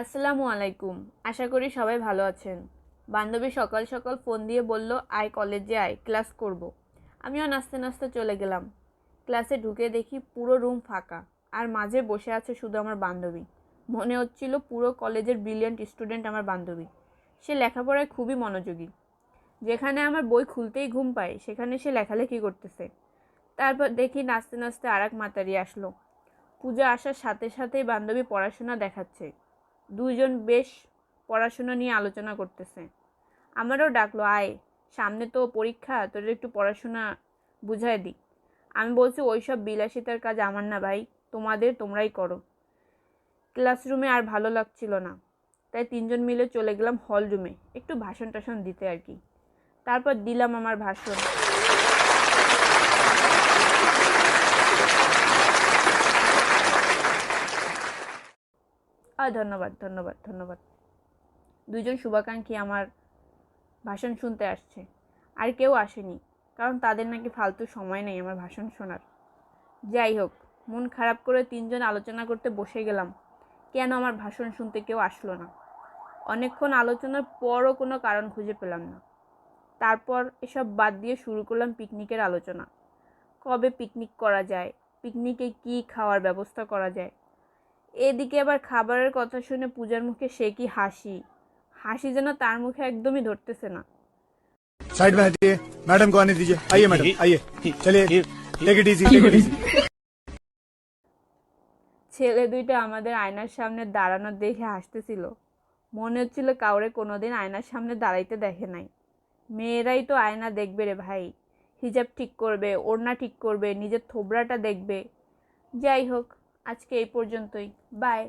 আসসালামু আলাইকুম। আশা করি সবাই ভালো আছেন। বান্ধবী সকাল সকাল ফোন দিয়ে বলল, আয় কলেজে আয়, ক্লাস করব। আমিও নাচতে নাচতে চলে গেলাম। ক্লাসে ঢুকে দেখি পুরো রুম ফাঁকা, আর মাঝে বসে আছে শুধু আমার বান্ধবী। মনে হচ্ছিল পুরো কলেজের ব্রিলিয়ান্ট স্টুডেন্ট আমার বান্ধবী। সে লেখাপড়ায় খুবই মনোযোগী। যেখানে আমার বই খুলতেই ঘুম পায়, সেখানে সে লেখালেখি করতেছে। তারপর দেখি নাচতে নাচতে আর এক মাতারি আসলো। পূজা আসার সাথে সাথেই বান্ধবী পড়াশোনা দেখাচ্ছে। দুইজন বেশ পড়াশোনা নিয়ে আলোচনা করতেছে। আমারও ডাকলো, আয়, সামনে তো পরীক্ষা, তোদের একটু পড়াশোনা বুঝাই দিই। আমি বলছি, ওইসব বিলাসিতার কাজ আমার না ভাই, তোমরাই করো। ক্লাসরুমে আর ভালো লাগছিল না, তাই তিনজন মিলে চলে গেলাম হল রুমে একটু ভাষণ টাষণ দিতে আর কি। তারপর দিলাম আমার ভাষণ। ধন্যবাদ ধন্যবাদ ধন্যবাদ। দুইজন শুভাকাঙ্ক্ষী আমার ভাষণ শুনতে আসছে, আর কেউ আসেনি, কারণ তাদের নাকি ফালতু সময় নেই আমার ভাষণ শোনার। যাই হোক, মন খারাপ করে তিনজন আলোচনা করতে বসে গেলাম কেন আমার ভাষণ শুনতে কেউ আসলো না। অনেকক্ষণ আলোচনার পরও কোনো কারণ খুঁজে পেলাম না। তারপর এসব বাদ দিয়ে শুরু করলাম পিকনিকের আলোচনা। কবে পিকনিক করা যায়, পিকনিকে কি খাওয়ার ব্যবস্থা করা যায়। এদিকে আবার খাবারের কথা শুনে পূজার মুখে সে কি হাসি, হাসি যেন তার মুখে একদমই ধরতেছে না। साइड में हटिए, मैडम को आने दीजिए। आइए मैडम, आइए, चलिए, take it easy, take it easy. ছেলে দুইটা আমাদের আয়নার সামনে দাঁড়ানো দেখে হাসতেছিল। মনে হচ্ছিল কাউরে কোনোদিন আয়নার সামনে দাঁড়াইতে দেখে নাই। মেয়েরাই তো আয়না দেখবে রে ভাই, হিজাব ঠিক করবে, ওড়না ঠিক করবে, নিজের থোবরাটা দেখবে। যাই হোক, আজকে এই পর্যন্তই। বাই।